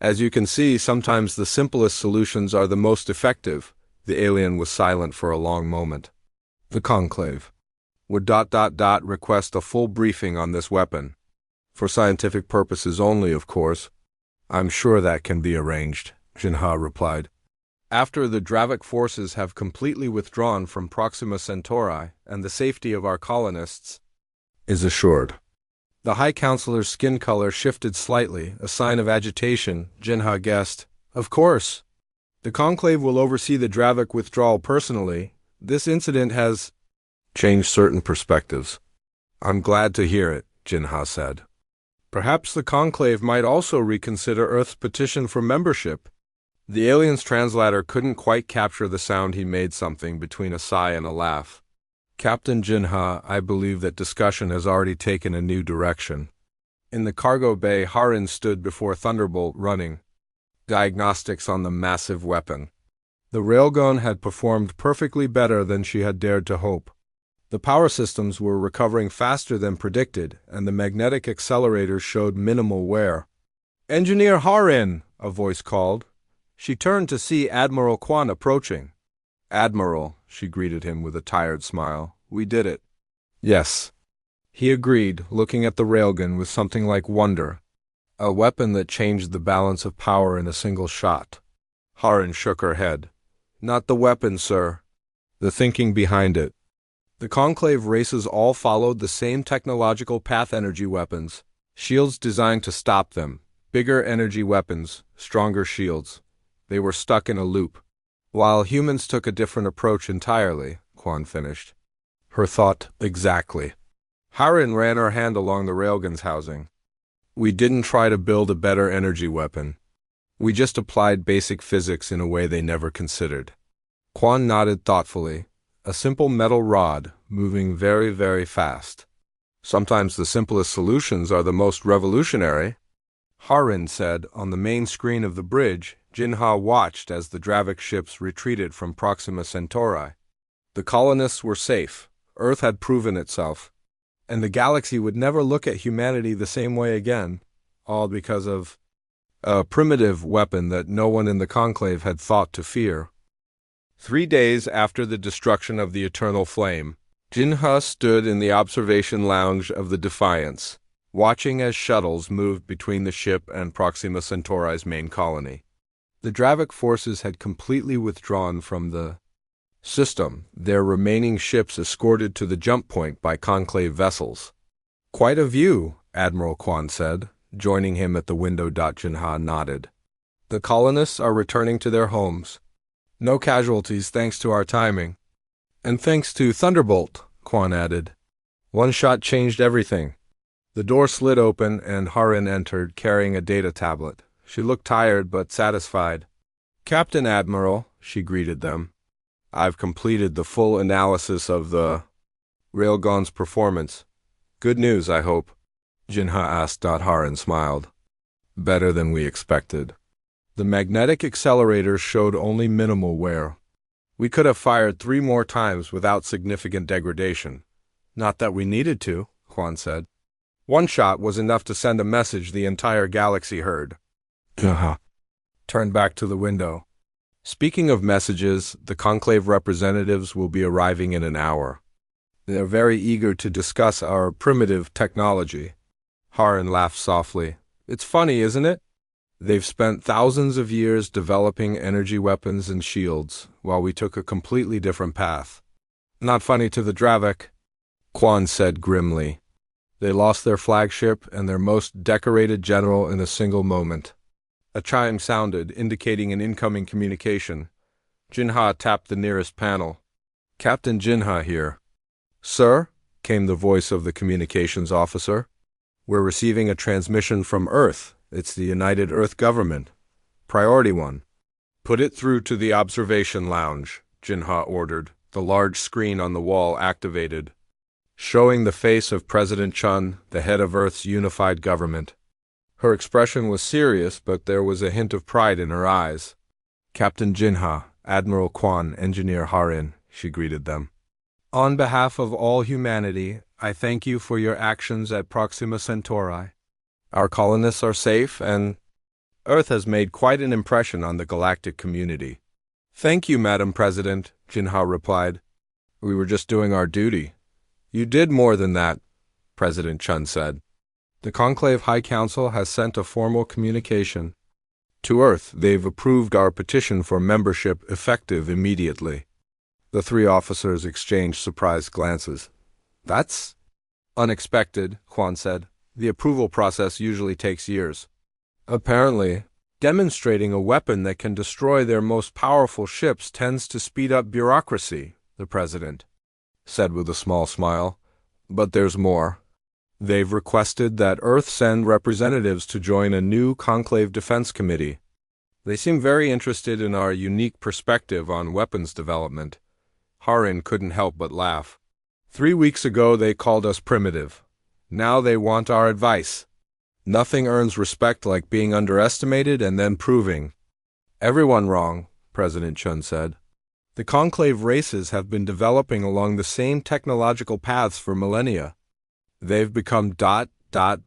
As you can see, sometimes the simplest solutions are the most effective. The alien was silent for a long moment. The Conclave would ... request a full briefing on this weapon. For scientific purposes only, of course. I'm sure that can be arranged, Jinha replied. After the Dravik forces have completely withdrawn from Proxima Centauri and the safety of our colonists is assured. The High Counselor's skin color shifted slightly, a sign of agitation. Jinha guessed. Of course. The Conclave will oversee the Dravik withdrawal personally. This incident has changed certain perspectives. I'm glad to hear it, Jinha said. Perhaps the Conclave might also reconsider Earth's petition for membership. The alien's translator couldn't quite capture the sound. He made something between a sigh and a laugh. Captain Jinha, I believe that discussion has already taken a new direction. In the cargo bay, Harin stood before Thunderbolt running diagnostics on the massive weapon. The Railgun had performed perfectly better than she had dared to hope. The power systems were recovering faster than predicted, and the magnetic accelerators showed minimal wear. "Engineer Harin," a voice called. She turned to see Admiral Kwan approaching. "Admiral," she greeted him with a tired smile. "We did it." "Yes," he agreed, looking at the Railgun with something like wonder. A weapon that changed the balance of power in a single shot. Harin shook her head. "Not the weapon, sir. The thinking behind it. The Conclave races all followed the same technological path: energy weapons. Shields designed to stop them. Bigger energy weapons, stronger shields. They were stuck in a loop. While humans took a different approach entirely," Kwan finished. Her thought exactly. Harin ran her hand along the Railgun's housing. "We didn't try to build a better energy weapon. We just applied basic physics in a way they never considered." Kwan nodded thoughtfully. A simple metal rod, moving very, very fast. Sometimes the simplest solutions are the most revolutionary. Harin said. On the main screen of the bridge, Jinha watched as the Dravik ships retreated from Proxima Centauri. The colonists were safe. Earth had proven itself. And the galaxy would never look at humanity the same way again, all because of a primitive weapon that no one in the Conclave had thought to fear. 3 days after the destruction of the Eternal Flame, Jinha stood in the observation lounge of the Defiance, watching as shuttles moved between the ship and Proxima Centauri's main colony. The Dravik forces had completely withdrawn from the system, their remaining ships escorted to the jump point by Conclave vessels. "Quite a view," Admiral Kwan said, joining him at the window. Jinha nodded. "The colonists are returning to their homes. No casualties thanks to our timing. And thanks to Thunderbolt," Kwan added. "One shot changed everything." The door slid open and Harin entered, carrying a data tablet. She looked tired but satisfied. "Captain Admiral," she greeted them. "I've completed the full analysis of the Railgun's performance. Good news, I hope?" Jinha asked. Harin smiled. "Better than we expected. The magnetic accelerators showed only minimal wear. We could have fired 3 more times without significant degradation." "Not that we needed to," Kwan said. "One shot was enough to send a message the entire galaxy heard." Jinha turned back to the window. "Speaking of messages, the Conclave representatives will be arriving in an hour. They're very eager to discuss our primitive technology." Harin laughed softly. "It's funny, isn't it? They've spent thousands of years developing energy weapons and shields, while we took a completely different path." "Not funny to the Dravik," Kwan said grimly. "They lost their flagship and their most decorated general in a single moment." A chime sounded, indicating an incoming communication. Jinha tapped the nearest panel. "Captain Jinha here." "Sir?" came the voice of the communications officer. "We're receiving a transmission from Earth. It's the United Earth Government. Priority 1. "Put it through to the observation lounge," Jinha ordered, the large screen on the wall activated, showing the face of President Chun, the head of Earth's unified government. Her expression was serious, but there was a hint of pride in her eyes. "Captain Jinha, Admiral Kwan, Engineer Harin," she greeted them. "On behalf of all humanity, I thank you for your actions at Proxima Centauri. Our colonists are safe, and Earth has made quite an impression on the galactic community." "Thank you, Madam President," Jinha replied. "We were just doing our duty." "You did more than that," President Chun said. "The Conclave High Council has sent a formal communication To Earth, they've approved our petition for membership effective immediately. The three officers exchanged surprised glances. That's unexpected, Quan said. The approval process usually takes years. Apparently, demonstrating a weapon that can destroy their most powerful ships tends to speed up bureaucracy, the president said with a small smile. But there's more. They've requested that Earth send representatives to join a new conclave defense committee. They seem very interested in our unique perspective on weapons development. Harin couldn't help but laugh. 3 weeks ago they called us primitive. Now they want our advice. Nothing earns respect like being underestimated and then proving. Everyone wrong, President Chun said. The conclave races have been developing along the same technological paths for millennia. They've become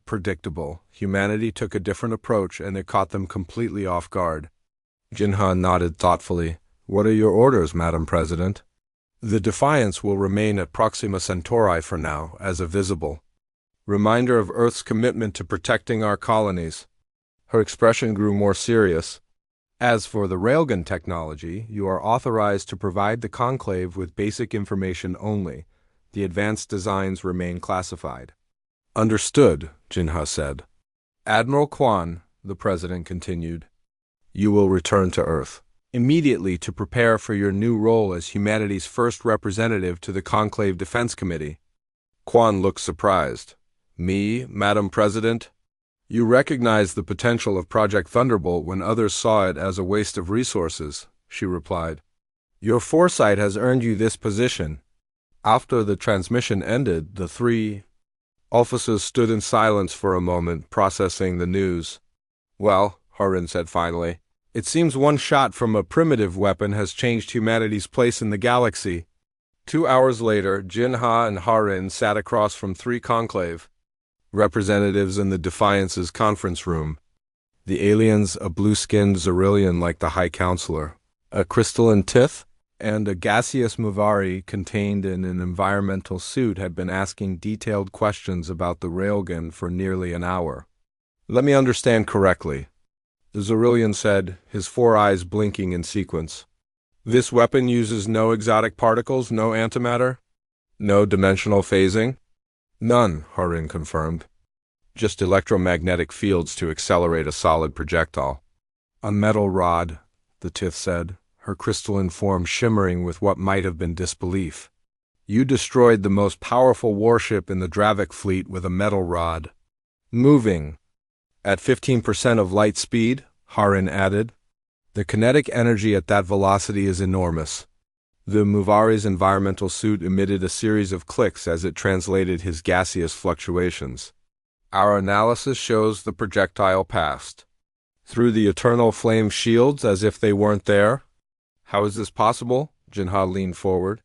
predictable. Humanity took a different approach and it caught them completely off guard. Jinha nodded thoughtfully. What are your orders, Madam President? The Defiance will remain at Proxima Centauri for now, as a visible reminder of Earth's commitment to protecting our colonies. Her expression grew more serious. As for the Railgun technology, you are authorized to provide the Conclave with basic information only. The advanced designs remain classified. Understood, Jinha said. Admiral Quan, the President continued, you will return to Earth immediately to prepare for your new role as humanity's first representative to the Conclave Defense Committee. Quan looked surprised. Me, Madam President? You recognized the potential of Project Thunderbolt when others saw it as a waste of resources, she replied. Your foresight has earned you this position. After the transmission ended, the three officers stood in silence for a moment, processing the news. Well, Harin said finally, it seems one shot from a primitive weapon has changed humanity's place in the galaxy. 2 hours later, Jinha and Harin sat across from three conclave representatives in the Defiance's conference room. The aliens, a blue-skinned Xerillian like the High Counselor, a crystalline Tith, and a gaseous Muvari contained in an environmental suit had been asking detailed questions about the Railgun for nearly an hour. Let me understand correctly, the Xerillian said, his 4 eyes blinking in sequence. This weapon uses no exotic particles, no antimatter? No dimensional phasing? None, Harin confirmed. Just electromagnetic fields to accelerate a solid projectile. A metal rod, the Tith said, her crystalline form shimmering with what might have been disbelief. You destroyed the most powerful warship in the Dravik fleet with a metal rod. Moving at 15% of light speed, Harin added. The kinetic energy at that velocity is enormous. The Muvari's environmental suit emitted a series of clicks as it translated his gaseous fluctuations. Our analysis shows the projectile passed through the eternal flame shields as if they weren't there. How is this possible? Jinha leaned forward.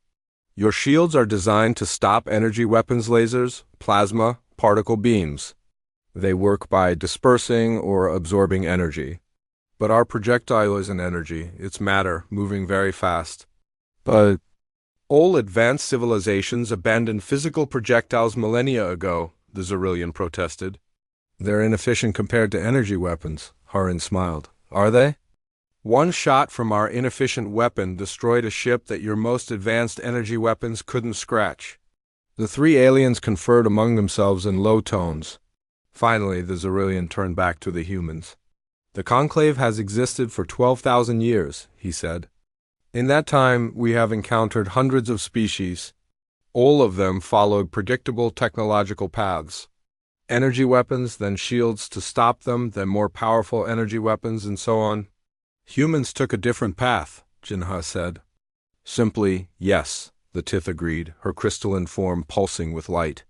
Your shields are designed to stop energy weapons lasers, plasma, particle beams. They work by dispersing or absorbing energy. But our projectile isn't energy, it's matter, moving very fast. But all advanced civilizations abandoned physical projectiles millennia ago, the Xerillian protested. They're inefficient compared to energy weapons, Harin smiled. Are they? One shot from our inefficient weapon destroyed a ship that your most advanced energy weapons couldn't scratch. The three aliens conferred among themselves in low tones. Finally, the Xerillian turned back to the humans. The Conclave has existed for 12,000 years, he said. In that time, we have encountered hundreds of species. All of them followed predictable technological paths. Energy weapons, then shields to stop them, then more powerful energy weapons, and so on. Humans took a different path, Jinha said. Simply, yes, the Tith agreed, her crystalline form pulsing with light.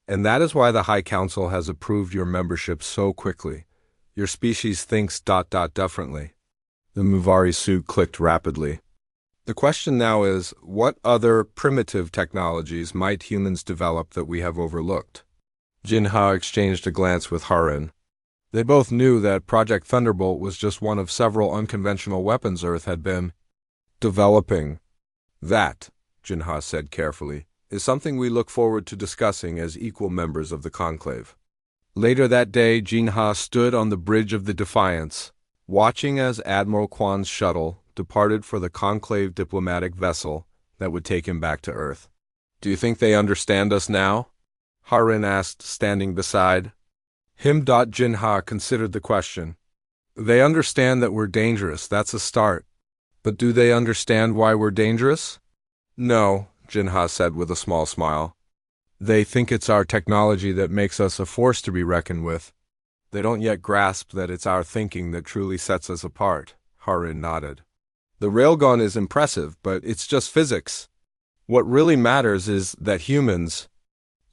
And that is why the High Council has approved your membership so quickly. Your species thinks ... differently. The Muvari suit clicked rapidly. The question now is, what other primitive technologies might humans develop that we have overlooked? Jinha exchanged a glance with Harin. They both knew that Project Thunderbolt was just one of several unconventional weapons Earth had been developing. That, Jinha said carefully, is something we look forward to discussing as equal members of the Conclave. Later that day, Jinha stood on the bridge of the Defiance. watching as Admiral Kwan's shuttle departed for the conclave diplomatic vessel that would take him back to Earth. "Do you think they understand us now?" Harin asked, standing beside him. Jinha considered the question. "They understand that we're dangerous, that's a start. But do they understand why we're dangerous?" "No," Jinha said with a small smile. "They think it's our technology that makes us a force to be reckoned with. They don't yet grasp that it's our thinking that truly sets us apart." Harin nodded. "The railgun is impressive, but it's just physics. What really matters is that humans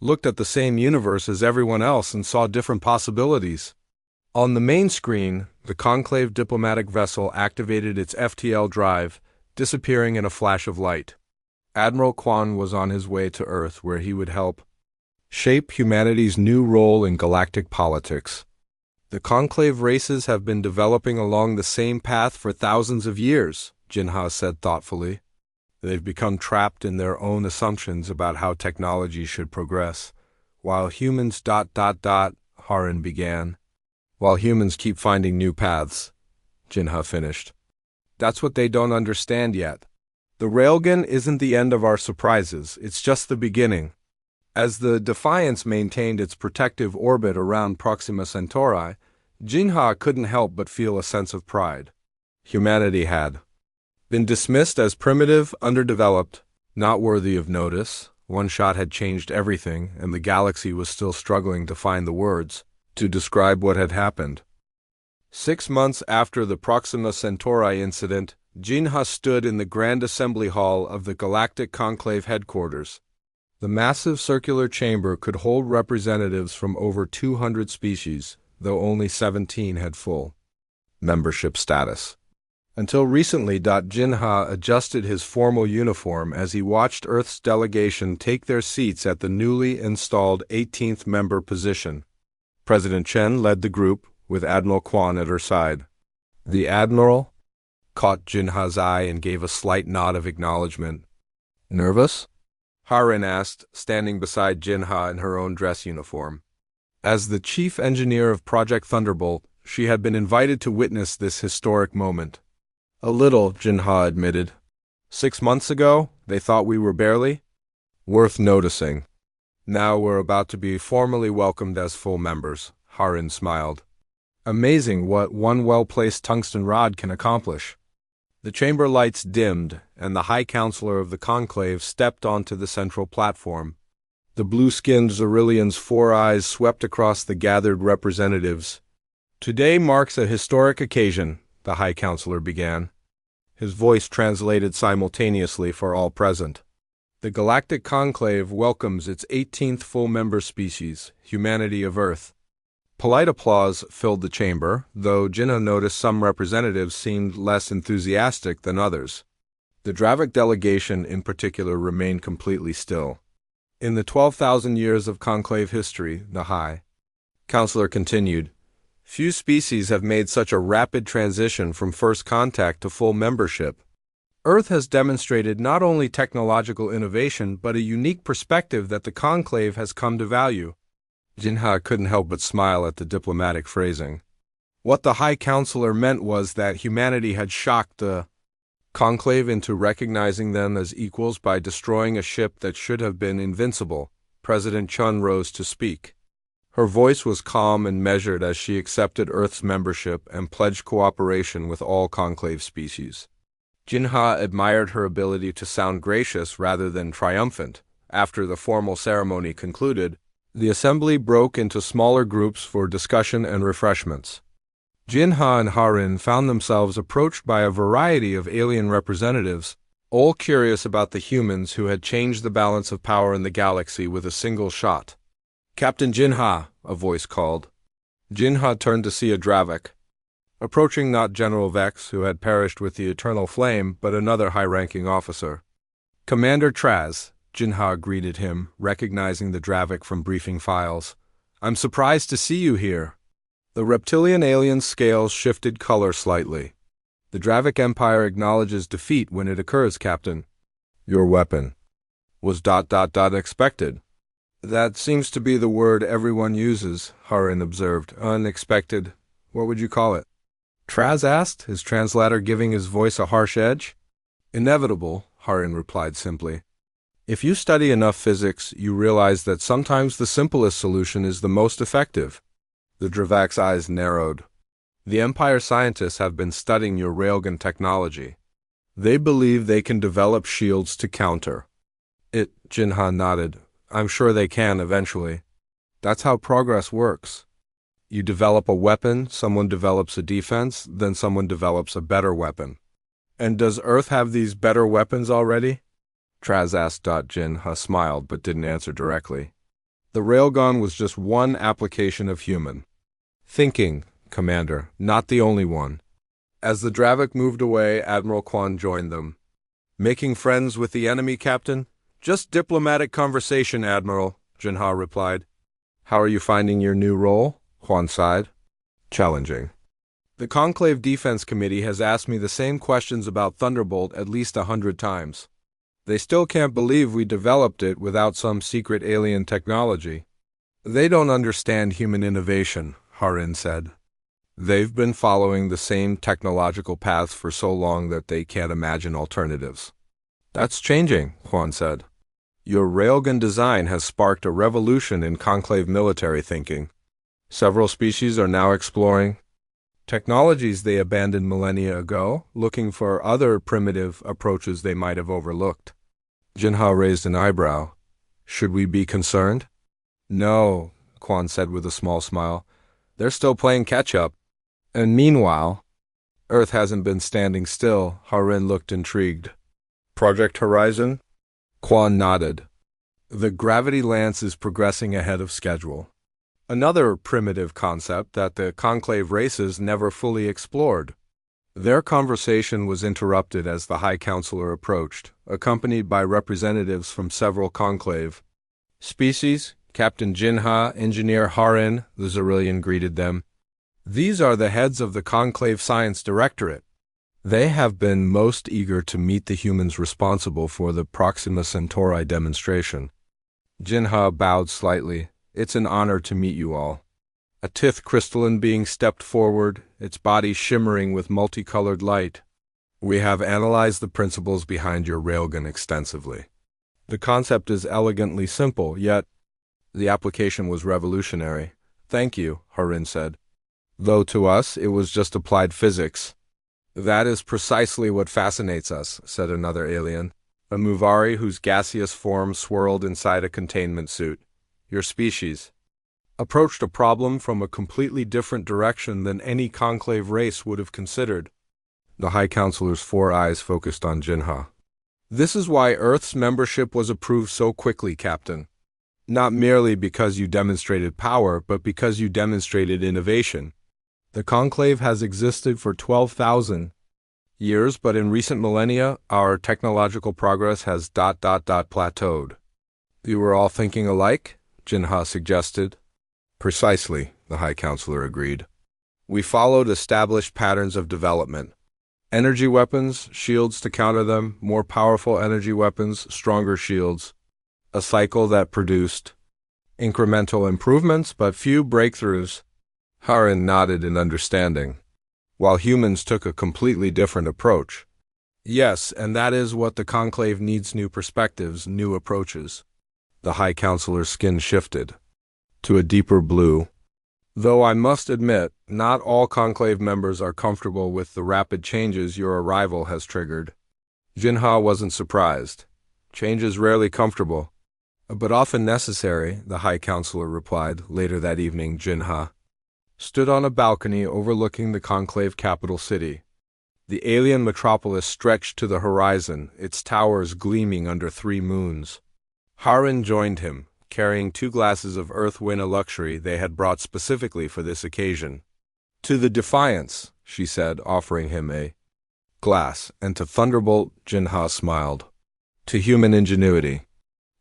looked at the same universe as everyone else and saw different possibilities." On the main screen, the conclave diplomatic vessel activated its FTL drive, disappearing in a flash of light. Admiral Kwan was on his way to Earth, where he would help shape humanity's new role in galactic politics. "The conclave races have been developing along the same path for thousands of years," Jinha said thoughtfully. "They've become trapped in their own assumptions about how technology should progress, while humans ... Harin began. "While humans keep finding new paths," Jinha finished. "That's what they don't understand yet. The Railgun isn't the end of our surprises, it's just the beginning." As the Defiance maintained its protective orbit around Proxima Centauri, Jinha couldn't help but feel a sense of pride. Humanity had been dismissed as primitive, underdeveloped, not worthy of notice. One shot had changed everything, and the galaxy was still struggling to find the words to describe what had happened. 6 months after the Proxima Centauri incident, Jinha stood in the Grand Assembly Hall of the Galactic Conclave headquarters. The massive circular chamber could hold representatives from over 200 species, though only 17 had full membership status. Until recently, Jinha adjusted his formal uniform as he watched Earth's delegation take their seats at the newly installed 18th member position. President Chen led the group, with Admiral Kwan at her side. The Admiral caught Jinha's eye and gave a slight nod of acknowledgement. "Nervous?" Harin asked, standing beside Jinha in her own dress uniform. As the chief engineer of Project Thunderbolt, she had been invited to witness this historic moment. "A little," Jinha admitted. 6 months ago, they thought we were barely worth noticing. Now we're about to be formally welcomed as full members," Harin smiled. "Amazing what one well-placed tungsten rod can accomplish." The chamber lights dimmed, and the High Counselor of the Conclave stepped onto the central platform. The blue-skinned Xerillian's 4 eyes swept across the gathered representatives. "Today marks a historic occasion," the High Counselor began. His voice translated simultaneously for all present. "The Galactic Conclave welcomes its 18th full member species, humanity of Earth." Polite applause filled the chamber, though Jinha noticed some representatives seemed less enthusiastic than others. The Dravik delegation in particular remained completely still. "In the 12,000 years of Conclave history," the High Counselor continued, "few species have made such a rapid transition from first contact to full membership. Earth has demonstrated not only technological innovation but a unique perspective that the Conclave has come to value." Jinha couldn't help but smile at the diplomatic phrasing. What the High Counselor meant was that humanity had shocked the Conclave into recognizing them as equals by destroying a ship that should have been invincible. President Chun rose to speak. Her voice was calm and measured as she accepted Earth's membership and pledged cooperation with all Conclave species. Jinha admired her ability to sound gracious rather than triumphant. After the formal ceremony concluded, the assembly broke into smaller groups for discussion and refreshments. Jinha and Harin found themselves approached by a variety of alien representatives, all curious about the humans who had changed the balance of power in the galaxy with a single shot. "Captain Jinha," a voice called. Jinha turned to see a Dravik. Approaching not General Vex, who had perished with the Eternal Flame, but another high-ranking officer. "Commander Traz," Jinha greeted him, recognizing the Dravik from briefing files. "I'm surprised to see you here." The reptilian alien's scales shifted color slightly. "The Dravik Empire acknowledges defeat when it occurs, Captain." "Your weapon was ... expected." "That seems to be the word everyone uses," Harin observed. "Unexpected. What would you call it?" Traz asked, his translator giving his voice a harsh edge. Inevitable, Harin replied simply. If you study enough physics, you realize that sometimes the simplest solution is the most effective. The Dravak's eyes narrowed. The Empire scientists have been studying your Railgun technology. They believe they can develop shields to counter it. Jinha nodded. I'm sure they can eventually. That's how progress works. You develop a weapon, someone develops a defense, then someone develops a better weapon. And does Earth have these better weapons already? Traz asked. Jinha smiled but didn't answer directly. The Railgun was just one application of human thinking, Commander, not the only one. As the Dravak moved away, Admiral Quan joined them. Making friends with the enemy, Captain? Just diplomatic conversation, Admiral, Jinha replied. How are you finding your new role? Quan sighed. Challenging. The Conclave Defense Committee has asked me the same questions about Thunderbolt at least 100 times. They still can't believe we developed it without some secret alien technology. They don't understand human innovation, Harin said. They've been following the same technological paths for so long that they can't imagine alternatives. That's changing, Quan said. Your Railgun design has sparked a revolution in Conclave military thinking. Several species are now exploring technologies they abandoned millennia ago, looking for other primitive approaches they might have overlooked. Jinha raised an eyebrow. Should we be concerned? No, Quan said with a small smile. They're still playing catch-up. And meanwhile, Earth hasn't been standing still. Harin looked intrigued. Project Horizon? Quan nodded. The gravity lance is progressing ahead of schedule. Another primitive concept that the Conclave races never fully explored. Their conversation was interrupted as the High Counselor approached, accompanied by representatives from several Conclave species. Captain Jinha, Engineer Harin, the Zerillian greeted them. These are the heads of the Conclave Science Directorate. They have been most eager to meet the humans responsible for the Proxima Centauri demonstration. Jinha bowed slightly. It's an honor to meet you all. A Tith crystalline being stepped forward, its body shimmering with multicolored light. We have analyzed the principles behind your Railgun extensively. The concept is elegantly simple, yet the application was revolutionary. Thank you, Harin said. Though to us, it was just applied physics. That is precisely what fascinates us, said another alien, a Muvari whose gaseous form swirled inside a containment suit. Your species approached a problem from a completely different direction than any Conclave race would have considered. The High Counselor's 4 eyes focused on Jinha. This is why Earth's membership was approved so quickly, Captain. Not merely because you demonstrated power, but because you demonstrated innovation. The Conclave has existed for 12,000 years, but in recent millennia, our technological progress has ... plateaued. You were all thinking alike? Jinha suggested. Precisely, the High Counselor agreed. We followed established patterns of development. Energy weapons, shields to counter them, more powerful energy weapons, stronger shields. A cycle that produced incremental improvements but few breakthroughs. Harin nodded in understanding, while humans took a completely different approach. Yes, and that is what the Conclave needs: new perspectives, new approaches. The High Counselor's skin shifted to a deeper blue. Though I must admit, not all Conclave members are comfortable with the rapid changes your arrival has triggered. Jinha wasn't surprised. Change is rarely comfortable, but often necessary, the High Counselor replied. Later that evening, Jinha stood on a balcony overlooking the Conclave capital city. The alien metropolis stretched to the horizon, its towers gleaming under 3 moons. Harin joined him, carrying 2 glasses of Earth Winna luxury they had brought specifically for this occasion. To the Defiance, she said, offering him a glass, and to Thunderbolt, Jinha smiled. To human ingenuity.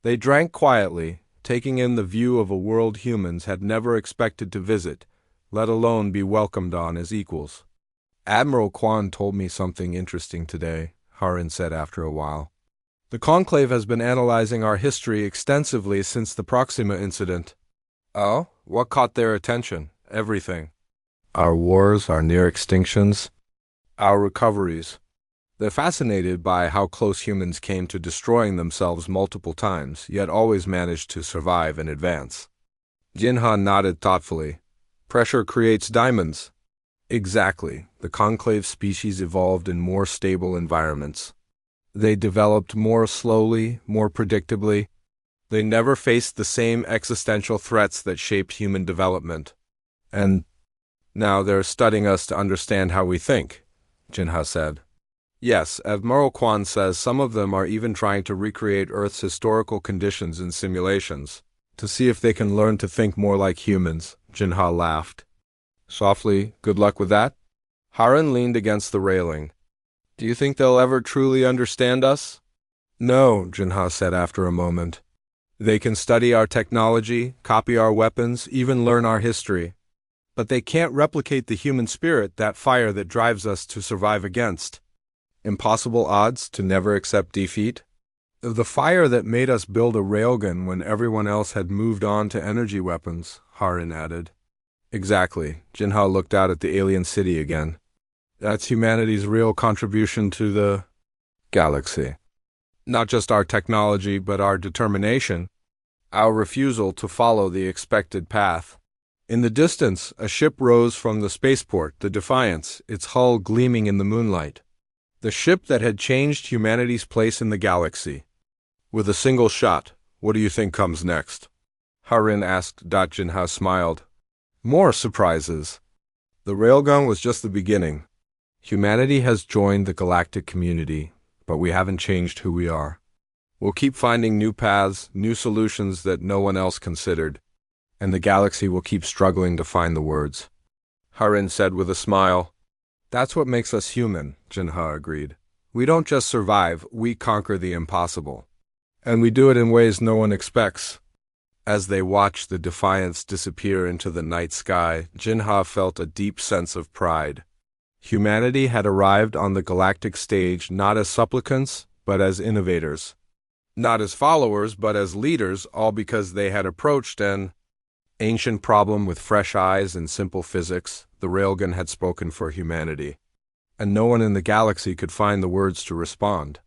They drank quietly, taking in the view of a world humans had never expected to visit, let alone be welcomed on as equals. Admiral Quan told me something interesting today, Harin said after a while. The Conclave has been analyzing our history extensively since the Proxima incident. Oh? What caught their attention? Everything. Our wars, our near extinctions, our recoveries. They're fascinated by how close humans came to destroying themselves multiple times, yet always managed to survive and advance. Jinha nodded thoughtfully. Pressure creates diamonds. Exactly. The conclave species evolved in more stable environments. They developed more slowly, more predictably. They never faced the same existential threats that shaped human development. And now they're studying us to understand how we think, Jinha said. Yes, Admiral Kwan says some of them are even trying to recreate Earth's historical conditions in simulations, to see if they can learn to think more like humans, Jinha laughed. Softly, good luck with that? Haran leaned against the railing. Do you think they'll ever truly understand us? No, Jinha said after a moment. They can study our technology, copy our weapons, even learn our history. But they can't replicate the human spirit, that fire that drives us to survive against. Impossible odds to never accept defeat? The fire that made us build a railgun when everyone else had moved on to energy weapons, Haran added. Exactly. Jinha looked out at the alien city again. That's humanity's real contribution to the galaxy. Not just our technology, but our determination, our refusal to follow the expected path. In the distance, a ship rose from the spaceport, the Defiance, its hull gleaming in the moonlight. The ship that had changed humanity's place in the galaxy. With a single shot, what do you think comes next? Haran asked. Jinha smiled. More surprises. The railgun was just the beginning. Humanity has joined the galactic community, but we haven't changed who we are. We'll keep finding new paths, new solutions that no one else considered, and the galaxy will keep struggling to find the words. Haran said with a smile. That's what makes us human, Jinha agreed. We don't just survive, we conquer the impossible. And we do it in ways no one expects. As they watched the Defiance disappear into the night sky, Jinha felt a deep sense of pride. Humanity had arrived on the galactic stage not as supplicants, but as innovators. Not as followers, but as leaders, all because they had approached an ancient problem with fresh eyes and simple physics. The railgun had spoken for humanity, and no one in the galaxy could find the words to respond.